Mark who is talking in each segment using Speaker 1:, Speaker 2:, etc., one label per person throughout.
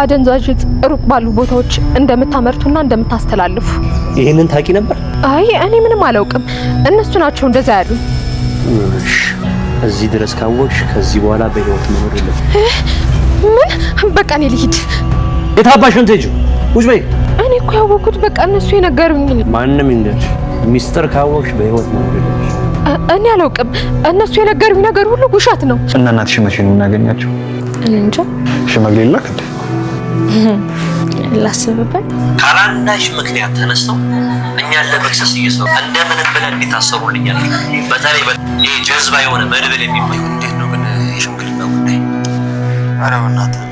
Speaker 1: አደንዛዥ ሩቅ ባሉ ቦታዎች እንደምታመርቱና እንደምታስተላልፉ።
Speaker 2: ይሄንን ታቂ ነበር?
Speaker 1: አይ እኔ ምንም አላውቅም። እነሱ ናቸው እንደዛ ያሉ።
Speaker 2: እዚህ ድረስ ካወቅሽ ከዚህ በኋላ በህይወት መኖር የለም።
Speaker 1: ምን? በቃ እኔ ልሂድ።
Speaker 2: የታባሽን ትሄጂ? ውጭ በይ።
Speaker 1: እኔ እኮ ያወቅኩት በቃ እነሱ የነገሩኝ።
Speaker 2: ማንንም እንደሽ ሚስጥር ካወቅሽ በህይወት መኖር የለም።
Speaker 1: እኔ አላውቅም። እነሱ የነገሩኝ ነገር ሁሉ ውሸት ነው።
Speaker 3: እና እናትሽ መቼ ነው የምናገኛቸው?
Speaker 1: እኔ እንጃ።
Speaker 3: ሽማግሌ ላክ እንዴ?
Speaker 1: ላስብበት።
Speaker 2: ካላንዳች ምክንያት ተነስተው እኛን ለመክሰስ እየሰሩ እንደምንም ብለን እንዲታሰሩልኛል። በተለይ ይሄ ጀዝባ የሆነ መድብል የሚባል እንዴት ነው ግን የሽምግልና ጉዳይ?
Speaker 3: ኧረ በእናትህ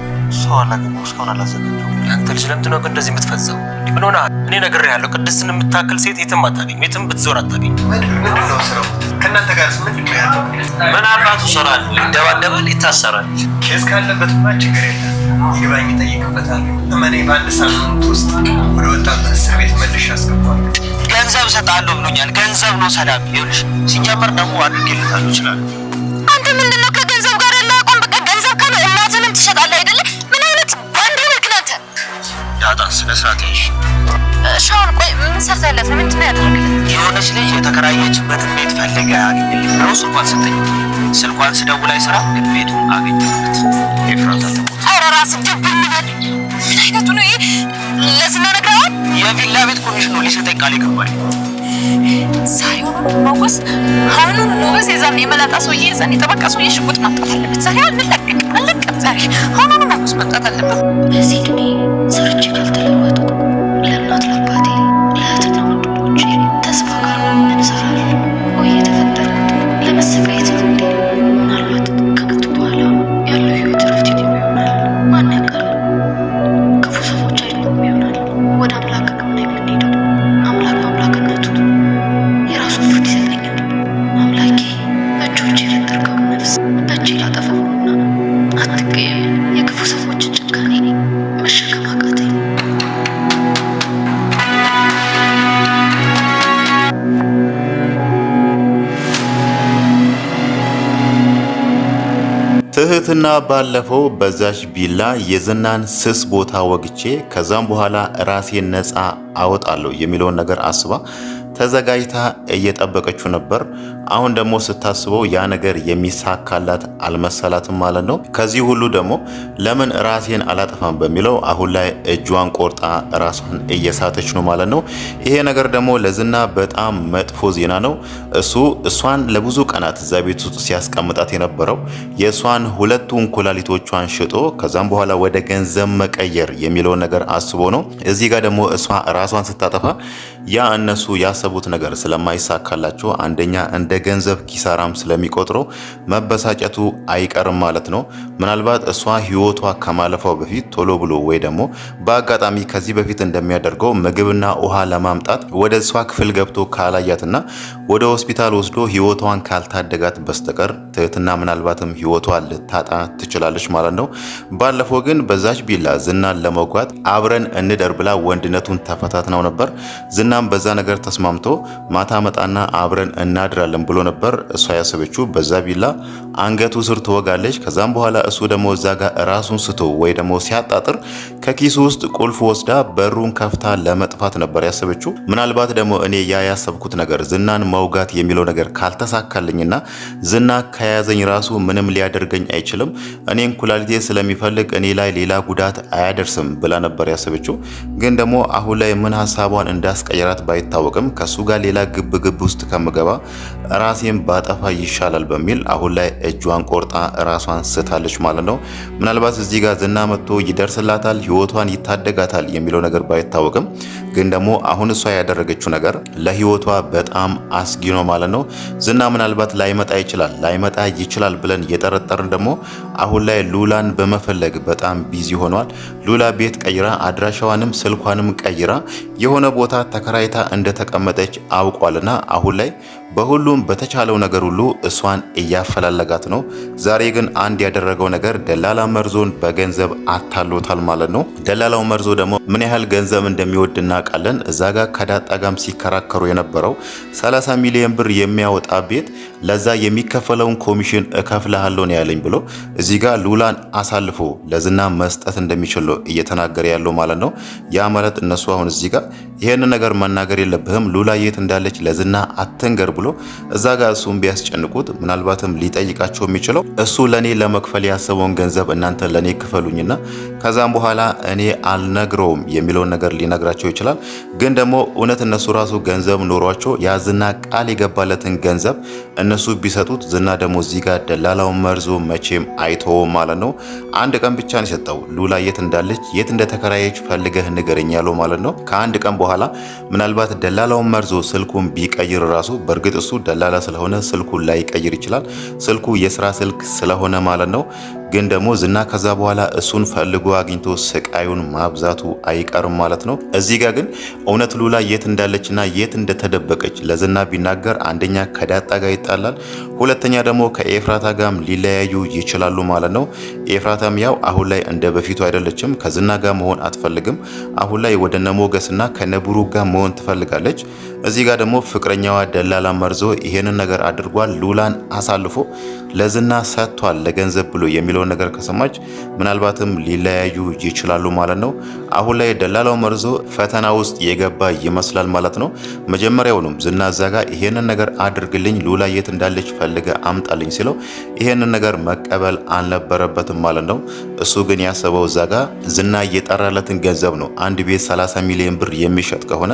Speaker 3: ሰው አላገኘሁም እስካሁን አላዘጋጀሁም።
Speaker 2: አንተ ልጅ ለምንድን ነው እንደዚህ የምትፈዘው? ምን ሆነህ? እኔ ነግሬሃለሁ፣ ቅድስትን የምታክል ሴት የትም አታገኝም፣ የትም ብትዞር አታገኝም።
Speaker 3: ምንድን ነው ስራው? ከእናንተ ጋርስ ምንድን ነው ያለው?
Speaker 2: ምን አባቱ ይሰራል? ይደባደባል፣ ይታሰራል።
Speaker 3: ኬዝ ካለበትማ ችግር የለም፣ ይግባኝ ይጠይቅበታል። እመኔ በአንድ ሳምንት ውስጥ ወደ ወጣበት እስር ቤት መልሼ አስገባለሁ።
Speaker 2: ገንዘብ እሰጥሃለሁ ብሎኛል። ገንዘብ ነው ሰላም። ይኸውልሽ ሲጀመር ደግሞ አድርጌልታለሁ ይችላል።
Speaker 1: አንተ ምንድን ነው ከገንዘብ ጋር ያለ አቋም? በቃ ገንዘብ ካለ እናትንም ትሸጣለህ አይደለ? ምን አይነት ባንድ ነህ ግን አንተ?
Speaker 2: ዳጣ ስነ ስርዓት ያይሽ።
Speaker 1: ሻውን ቆይ ምን ሰርተህለት ነው? ምንድን ነው ያደረግልህ?
Speaker 2: የሆነች ልጅ የተከራየችበትን ቤት ፈልጋ ያገኘልኝ ነው። ስልኳን ሰጠኝ። ስልኳን ስደውል አይሰራም፣ ግን ቤቱን አገኘሁት። ኤፍራታ ተሞት።
Speaker 1: ኧረ ራስህ ደብል በል። ምን አይነቱ ነው ይሄ? ለዝና ነግረኸዋል?
Speaker 2: የቪላ ቤት ኮሚሽን ነው ሊሰጠኝ ቃል ይገባል።
Speaker 1: ዛሬውን ሞገስ አሁኑን ሞገስ የዛን የመላጣ ሰውዬ የዛን የጠበቃ ሰውዬ ሽጉጥ ማምጣት አለበት። ዛሬ አልለቅም። ዛሬ አሁኑን ሞገስ መምጣት አለበት።
Speaker 4: በዚህ ዕድሜ ሰርቼ ካልተለወጥኩ ለእናት ለአባቴ ለእህትና ወንድሞቼ ተስፋ ጋር ምን እሰራለሁ? ወይ የተፈጠርኩት ለመሰቃየት ነው እንዴ? ምናልባት ከሞቱ በኋላ ያለው ህይወት ረፍት ይሆናል። ማን ያውቃል? ክፉ ሰዎች አይኖሩም ይሆናል። ወደ አምላክ ነው የምንሄደው። አምላክ በአምላክነቱ የራሱን ፍርድ ይሰጠኛል። አምላኬ በእጆቼ የፈጠርከውን ነፍስ በእጄ ላጠፋው ነውና አትቀየም። የክፉ ሰዎችን ጭካኔ መሸከም አቃተኝ።
Speaker 5: ትህትና ባለፈው በዛች ቢላ የዝናን ስስ ቦታ ወግቼ ከዛም በኋላ ራሴን ነፃ አወጣለሁ የሚለውን ነገር አስባ ተዘጋጅታ እየጠበቀችው ነበር። አሁን ደግሞ ስታስበው ያ ነገር የሚሳካላት አልመሰላትም ማለት ነው። ከዚህ ሁሉ ደግሞ ለምን ራሴን አላጠፋም በሚለው አሁን ላይ እጇን ቆርጣ ራሷን እየሳተች ነው ማለት ነው። ይሄ ነገር ደግሞ ለዝና በጣም መጥፎ ዜና ነው። እሷን ለብዙ ቀናት እዛ ቤት ውስጥ ሲያስቀምጣት የነበረው የእሷን ሁለቱን ኩላሊቶቿን ሽጦ ከዛም በኋላ ወደ ገንዘብ መቀየር የሚለውን ነገር አስቦ ነው። እዚህ ጋር ደግሞ እሷ ራሷን ስታጠፋ ያ እነሱ ያሰቡት ነገር ስለማይሳካላቸው አንደኛ እንደ ገንዘብ ኪሳራም ስለሚቆጥረው መበሳጨቱ አይቀርም ማለት ነው። ምናልባት እሷ ህይወቷ ከማለፋው በፊት ቶሎ ብሎ ወይ ደግሞ በአጋጣሚ ከዚህ በፊት እንደሚያደርገው ምግብና ውሃ ለማምጣት ወደ እሷ ክፍል ገብቶ ካላያትና ወደ ሆስፒታል ወስዶ ህይወቷን ካልታደጋት በስተቀር ትህትና ምናልባትም ህይወቷን ልታጣ ትችላለች ማለት ነው። ባለፈው ግን በዛች ቢላ ዝናን ለመጓት አብረን እንደር ብላ ወንድነቱን ተፈታትናው ነበር። ዝናም በዛ ነገር ተስማምቶ ማታ መጣና አብረን እናድራለን ብሎ ነበር። እሷ ያሰበችው በዛ ቢላ አንገቱ ስር ትወጋለች። ከዛም በኋላ እሱ ደግሞ እዛ ጋር ራሱን ስቶ ወይ ደግሞ ሲያጣጥር ከኪሱ ውስጥ ቁልፍ ወስዳ በሩን ከፍታ ለመጥፋት ነበር ያሰበችው። ምናልባት ደግሞ እኔ ያሰብኩት ነገር ዝናን መውጋት የሚለው ነገር ካልተሳካልኝና ዝና ከያዘኝ ራሱ ምንም ሊያደርገኝ አይችልም፣ እኔን ኩላሊቴ ስለሚፈልግ እኔ ላይ ሌላ ጉዳት አያደርስም ብላ ነበር ያሰበችው። ግን ደግሞ አሁን ላይ ምን ሀሳቧን እንዳስቀየራት ባይታወቅም ከሱ ጋር ሌላ ግብ ውስጥ ከምገባ ራሴን ባጠፋ ይሻላል በሚል አሁን ላይ እጇን ቆርጣ ራሷን ስታለች ማለት ነው። ምናልባት እዚህ ጋር ዝና መጥቶ ይደርስላታል፣ ህይወቷን ይታደጋታል የሚለው ነገር ባይታወቅም ግን ደግሞ አሁን እሷ ያደረገችው ነገር ለህይወቷ በጣም አስጊ ነው ማለት ነው። ዝና ምናልባት ላይመጣ ይችላል ብለን እየጠረጠርን ደግሞ አሁን ላይ ሉላን በመፈለግ በጣም ቢዚ ሆኗል። ሉላ ቤት ቀይራ አድራሻዋንም ስልኳንም ቀይራ የሆነ ቦታ ተከራይታ እንደተቀመጠች አውቋልና አሁን ላይ በሁሉም በተቻለው ነገር ሁሉ እሷን እያፈላለጋት ነው። ዛሬ ግን አንድ ያደረገው ነገር ደላላ መርዞን በገንዘብ አታሎታል ማለት ነው። ደላላው መርዞ ደግሞ ምን ያህል ገንዘብ እንደሚወድ እናውቃለን። እዛ ጋር ከዳጣ ጋም ሲከራከሩ የነበረው 30 ሚሊዮን ብር የሚያወጣ ቤት ለዛ የሚከፈለውን ኮሚሽን እከፍልሃለሁ ነው ያለኝ ብሎ እዚህ ጋር ሉላን አሳልፎ ለዝና መስጠት እንደሚችል እየተናገረ ያለው ማለት ነው። ያ ማለት እነሱ አሁን እዚህ ጋር ይሄን ነገር መናገር የለብህም ሉላ የት እንዳለች ለዝና አትንገር ብሎ እዛ ጋር እሱን ቢያስጨንቁት ምናልባትም ሊጠይቃቸው የሚችለው እሱ ለኔ ለመክፈል ያሰበውን ገንዘብ እናንተ ለኔ ክፈሉኝና ከዛም በኋላ እኔ አልነግረውም የሚለውን ነገር ሊነግራቸው ይችላል። ግን ደግሞ እውነት እነሱ ራሱ ገንዘብ ኖሯቸው ያ ዝና ቃል የገባለትን ገንዘብ እነሱ ቢሰጡት ዝና ደግሞ እዚህ ጋር ደላላውን መርዞ መቼም አይተውም ማለት ነው። አንድ ቀን ብቻ ነው የሰጠው ሉላ የት እንዳለች የት እንደተከራየች ፈልገህ ንገረኝ ያለው ማለት ነው። ከአንድ ቀን በኋላ ምናልባት ደላላውን መርዞ ስልኩን ቢቀይር ራሱ በእርግጥ እሱ ደላላ ስለሆነ ስልኩን ላይ ይቀይር ይችላል። ስልኩ የስራ ስልክ ስለሆነ ማለት ነው። ግን ደግሞ ዝና ከዛ በኋላ እሱን ፈልጎ አግኝቶ ስቃዩን ማብዛቱ አይቀርም ማለት ነው። እዚህ ጋር ግን እውነት ሉላ የት እንዳለችና የት እንደተደበቀች ለዝና ቢናገር አንደኛ ከዳጣ ጋር ይጣላል፣ ሁለተኛ ደግሞ ከኤፍራታ ጋርም ሊለያዩ ይችላሉ ማለት ነው። ኤፍራታም ያው አሁን ላይ እንደ በፊቱ አይደለችም፣ ከዝና ጋር መሆን አትፈልግም። አሁን ላይ ወደ ነሞገስና ከነብሩ ጋር መሆን ትፈልጋለች። እዚህ ጋር ደግሞ ፍቅረኛዋ ደላላ መርዞ ይሄንን ነገር አድርጓል፣ ሉላን አሳልፎ ለዝና ሰጥቷል ለገንዘብ ብሎ የሚለውን ነገር ከሰማች ምናልባትም ሊለያዩ ይችላሉ ማለት ነው። አሁን ላይ ደላላው መርዞ ፈተና ውስጥ የገባ ይመስላል ማለት ነው። መጀመሪያውንም ዝና እዛ ጋር ይሄንን ነገር አድርግልኝ ሉላ የት እንዳለች ፈልገ አምጣልኝ ሲለው ይሄንን ነገር መቀበል አልነበረበትም ማለት ነው። እሱ ግን ያሰበው እዛ ጋር ዝና እየጠራለትን ገንዘብ ነው። አንድ ቤት 30 ሚሊዮን ብር የሚሸጥ ከሆነ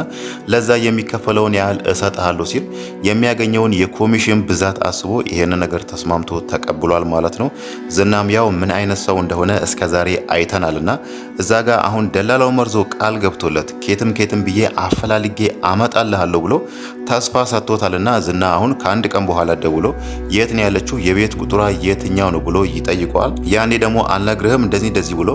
Speaker 5: ለዛ የሚከፈለውን ያህል እሰጥሃለሁ ሲል የሚያገኘውን የኮሚሽን ብዛት አስቦ ይሄንን ነገር ተስማምቶ ተቀብሏል ማለት ነው። ዝናም ያው ምን አይነት ሰው እንደሆነ እስከዛሬ አይተናልና እዛ ጋር አሁን ደላላው መርዞ ቃል ገብቶለት ኬትም ብዬ አፈላልጌ አመጣልሃለሁ ብሎ ተስፋ ሰጥቶታልና ዝና አሁን ከአንድ ቀን በኋላ ደውሎ የት ነው ያለችው የቤት ቁጥሯ የትኛው ነው ብሎ ይጠይቀዋል። ያኔ ደግሞ አልነግርህም እንደዚህ ብሎ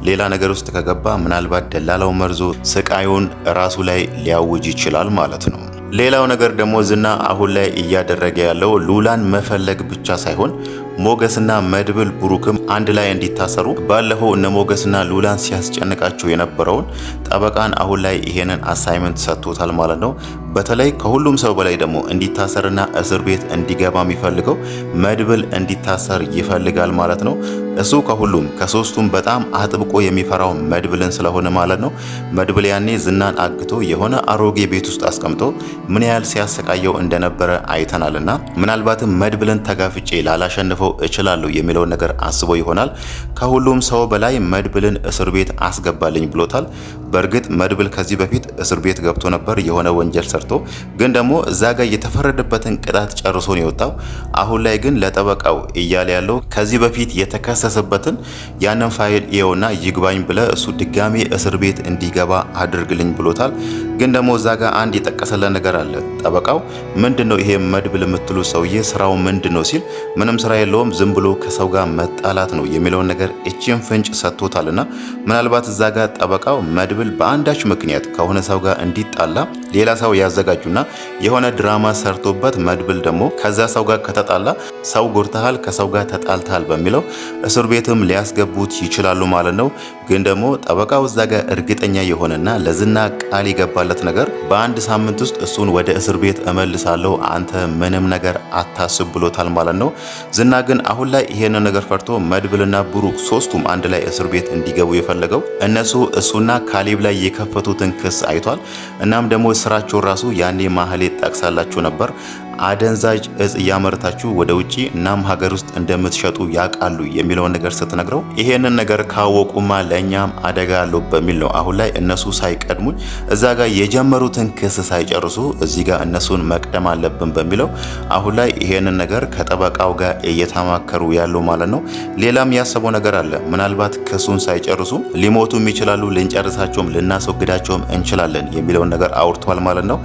Speaker 5: ሌላ ነገር ውስጥ ከገባ ምናልባት ደላላው መርዞ ስቃዩን ራሱ ላይ ሊያውጅ ይችላል ማለት ነው። ሌላው ነገር ደግሞ ዝና አሁን ላይ እያደረገ ያለው ሉላን መፈለግ ብቻ ሳይሆን ሞገስና መድብል ብሩክም አንድ ላይ እንዲታሰሩ ባለፈው እነ ሞገስና ሉላን ሲያስጨንቃቸው የነበረውን ጠበቃን አሁን ላይ ይሄንን አሳይመንት ሰጥቶታል ማለት ነው። በተለይ ከሁሉም ሰው በላይ ደግሞ እንዲታሰርና እስር ቤት እንዲገባ የሚፈልገው መድብል እንዲታሰር ይፈልጋል ማለት ነው። እሱ ከሁሉም ከሶስቱም በጣም አጥብቆ የሚፈራው መድብልን ስለሆነ ማለት ነው። መድብል ያኔ ዝናን አግቶ የሆነ አሮጌ ቤት ውስጥ አስቀምጦ ምን ያህል ሲያሰቃየው እንደነበረ አይተናልና ምናልባትም መድብልን ተጋፍጬ ላላሸንፈው እችላለሁ የሚለው ነገር አስቦ ይሆናል ከሁሉም ሰው በላይ መድብልን እስር ቤት አስገባልኝ ብሎታል። በእርግጥ መድብል ከዚህ በፊት እስር ቤት ገብቶ ነበር የሆነ ወንጀል ሰርቶ፣ ግን ደግሞ እዛ ጋር የተፈረደበትን ቅጣት ጨርሶ ነው የወጣው። አሁን ላይ ግን ለጠበቃው እያለ ያለው ከዚህ በፊት የተከሰሰበትን ያንን ፋይል ይኸውና ይግባኝ ብለ እሱ ድጋሜ እስር ቤት እንዲገባ አድርግልኝ ብሎታል። ግን ደግሞ እዛ ጋር አንድ የጠቀሰለ ነገር አለ። ጠበቃው ምንድነው ይሄ መድብል የምትሉ ሰውዬ ስራው ምንድነው ሲል ምንም ስራ የለውም ዝም ብሎ ከሰው ጋር መጣላት ነው የሚለውን ነገር እቺን ፍንጭ ሰጥቶታልና ምናልባት እዛ ጋር ጠበቃው መድብል በአንዳች ምክንያት ከሆነ ሰው ጋር እንዲጣላ ሌላ ሰው ያዘጋጁና የሆነ ድራማ ሰርቶበት መድብል ደግሞ ከዛ ሰው ጋር ከተጣላ ሰው ጎርተሃል ከሰው ጋር ተጣልተሃል በሚለው እስር ቤትም ሊያስገቡት ይችላሉ ማለት ነው። ግን ደግሞ ጠበቃው እዛ ጋር እርግጠኛ የሆነና ለዝና ቃል የገባለት ነገር በአንድ ሳምንት ውስጥ እሱን ወደ እስር ቤት እመልሳለሁ አንተ ምንም ነገር አታስብ ብሎታል ማለት ነው። ዝና ግን አሁን ላይ ይሄንን ነገር ፈርቶ መድብልና ብሩክ ሶስቱም አንድ ላይ እስር ቤት እንዲገቡ የፈለገው እነሱ እሱና ካሌብ ላይ የከፈቱትን ክስ አይቷል። እናም ደግሞ ስራቸው ራሱ ያኔ ማህሌት ጠቅሳላችሁ ነበር አደንዛዥ እጽ እያመረታችሁ ወደ ውጪ እናም ሀገር ውስጥ እንደምትሸጡ ያውቃሉ የሚለውን ነገር ስትነግረው ይሄንን ነገር ካወቁማ ለእኛም አደጋ አለው በሚል ነው አሁን ላይ እነሱ ሳይቀድሙኝ እዛ ጋር የጀመሩትን ክስ ሳይጨርሱ እዚህ ጋር እነሱን መቅደም አለብን በሚለው አሁን ላይ ይሄንን ነገር ከጠበቃው ጋር እየተማከሩ ያለው ማለት ነው። ሌላም ያሰበው ነገር አለ። ምናልባት ክሱን ሳይጨርሱ ሊሞቱም ይችላሉ፣ ልንጨርሳቸውም ልናስወግዳቸውም እንችላለን የሚለውን ነገር አውርቷል ማለት ነው።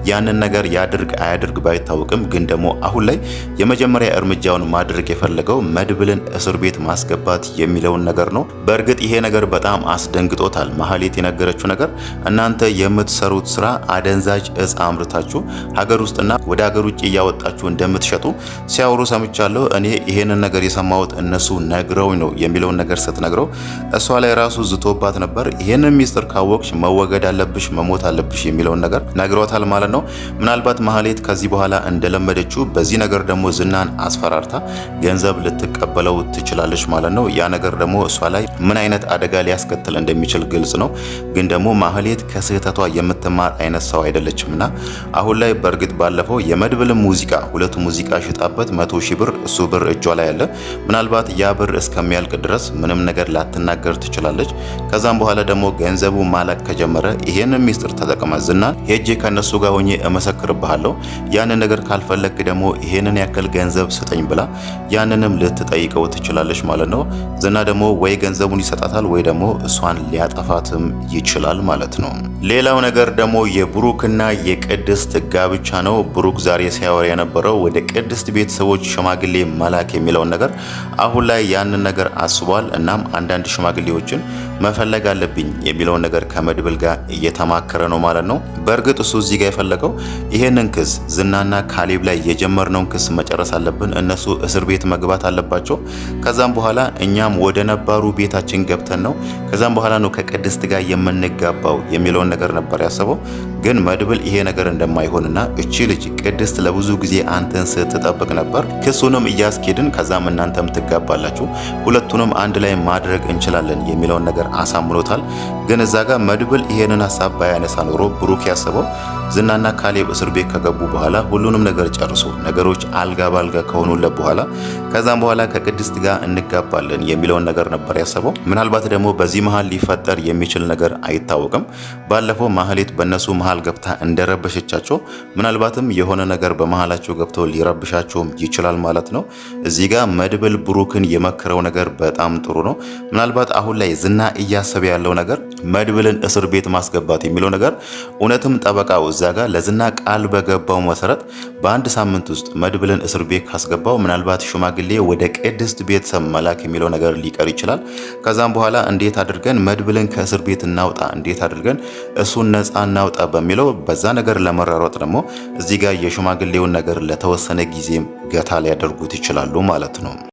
Speaker 5: ያንን ነገር ያድርግ አያድርግ ባይታወቅ ግን ደግሞ አሁን ላይ የመጀመሪያ እርምጃውን ማድረግ የፈለገው መድብልን እስር ቤት ማስገባት የሚለውን ነገር ነው። በእርግጥ ይሄ ነገር በጣም አስደንግጦታል። ማህሌት የነገረችው ነገር እናንተ የምትሰሩት ስራ አደንዛዥ እጽ አምርታችሁ ሀገር ውስጥና ወደ ሀገር ውጭ እያወጣችሁ እንደምትሸጡ ሲያወሩ ሰምቻለሁ። እኔ ይሄንን ነገር የሰማሁት እነሱ ነግረውኝ ነው የሚለውን ነገር ስትነግረው እሷ ላይ ራሱ ዝቶባት ነበር። ይሄንን ሚስጥር ካወቅሽ መወገድ አለብሽ፣ መሞት አለብሽ የሚለውን ነገር ነግሯታል ማለት ነው። ምናልባት ማህሌት ከዚህ በኋላ እንደለመደችው በዚህ ነገር ደግሞ ዝናን አስፈራርታ ገንዘብ ልትቀበለው ትችላለች ማለት ነው። ያ ነገር ደግሞ እሷ ላይ ምን አይነት አደጋ ሊያስከትል እንደሚችል ግልጽ ነው። ግን ደግሞ ማህሌት ከስህተቷ የምትማር አይነት ሰው አይደለችምና አሁን ላይ በእርግጥ ባለፈው የመድብልን ሙዚቃ ሁለቱ ሙዚቃ ሽጣበት 100,000 ብር እሱ ብር እጇ ላይ አለ። ምናልባት ያ ብር እስከሚያልቅ ድረስ ምንም ነገር ላትናገር ትችላለች። ከዛም በኋላ ደግሞ ገንዘቡ ማለቅ ከጀመረ ይሄንን ሚስጥር ተጠቅማ ዝናን ሄጄ ከነሱ ጋር ሆኜ እመሰክርብሃለሁ፣ ያንን ነገር ካልፈለክ ደግሞ ይሄንን ያክል ገንዘብ ስጠኝ ብላ ያንንም ልትጠይቀው ትችላለች ማለት ነው። ዝና ደግሞ ወይ ገንዘቡን ይሰጣታል ወይ ደግሞ እሷን ሊያጠፋትም ይችላል ማለት ነው። ሌላው ነገር ደግሞ የብሩክና የቅድስት ጋብቻ ነው። ብሩክ ዛሬ ሲያወራ የነበረው ወደ ቅድስት ቤተሰቦች ሽማግሌ መላክ የሚለውን ነገር አሁን ላይ ያንን ነገር አስቧል። እናም አንዳንድ ሽማግሌዎችን መፈለግ አለብኝ የሚለውን ነገር ከመድብል ጋር እየተማከረ ነው ማለት ነው። በእርግጥ እሱ እዚህ ጋር የፈለገው ይሄንን ክስ ዝናና ካሌብ ላይ የጀመርነውን ክስ መጨረስ አለብን፣ እነሱ እስር ቤት መግባት አለባቸው። ከዛም በኋላ እኛም ወደ ነባሩ ቤታችን ገብተን ነው ከዛም በኋላ ነው ከቅድስት ጋር የምንጋባው የሚለውን ነገር ነበር ያሰበው። ግን መድብል ይሄ ነገር እንደማይሆንና እቺ ልጅ ቅድስት ለብዙ ጊዜ አንተን ስትጠብቅ ነበር፣ ክሱንም እያስኬድን ከዛም እናንተም ትጋባላችሁ፣ ሁለቱንም አንድ ላይ ማድረግ እንችላለን የሚለውን ነገር አሳምኖታል። ግን እዛ ጋር መድብል ይሄንን ሐሳብ ባያነሳ ኖሮ ብሩክ ያሰበው ዝናና ካሌብ እስር ቤት ከገቡ በኋላ ሁሉንም ነገር ጨርሶ ነገሮች አልጋ ባልጋ ከሆኑለት በኋላ ከዛም በኋላ ከቅድስት ጋር እንጋባለን የሚለውን ነገር ነበር ያሰበው። ምናልባት ደግሞ በዚህ መሃል ሊፈጠር የሚችል ነገር አይታወቅም። ባለፈው ማህሌት በእነሱ መሃል ገብታ እንደረበሸቻቸው ምናልባትም የሆነ ነገር በመሃላቸው ገብቶ ሊረብሻቸውም ይችላል ማለት ነው። እዚህ ጋር መድብል ብሩክን የመከረው ነገር በጣም ጥሩ ነው። ምናልባት አሁን ላይ ዝና እያሰበ ያለው ነገር መድብልን እስር ቤት ማስገባት የሚለው ነገር እውነትም ጠበቃው እዛ ጋር ለዝና ቃል በገባው መሰረት በአንድ ሳምንት ውስጥ መድብልን እስር ቤት ካስገባው ምናልባት ሽማግሌ ወደ ቅድስት ቤተሰብ መላክ የሚለው ነገር ሊቀር ይችላል። ከዛም በኋላ እንዴት አድርገን መድብልን ከእስር ቤት እናውጣ፣ እንዴት አድርገን እሱን ነፃ እናውጣ በሚለው በዛ ነገር ለመራሮጥ ደግሞ እዚህ ጋር የሽማግሌውን ነገር ለተወሰነ ጊዜም ገታ ሊያደርጉት ይችላሉ ማለት ነው።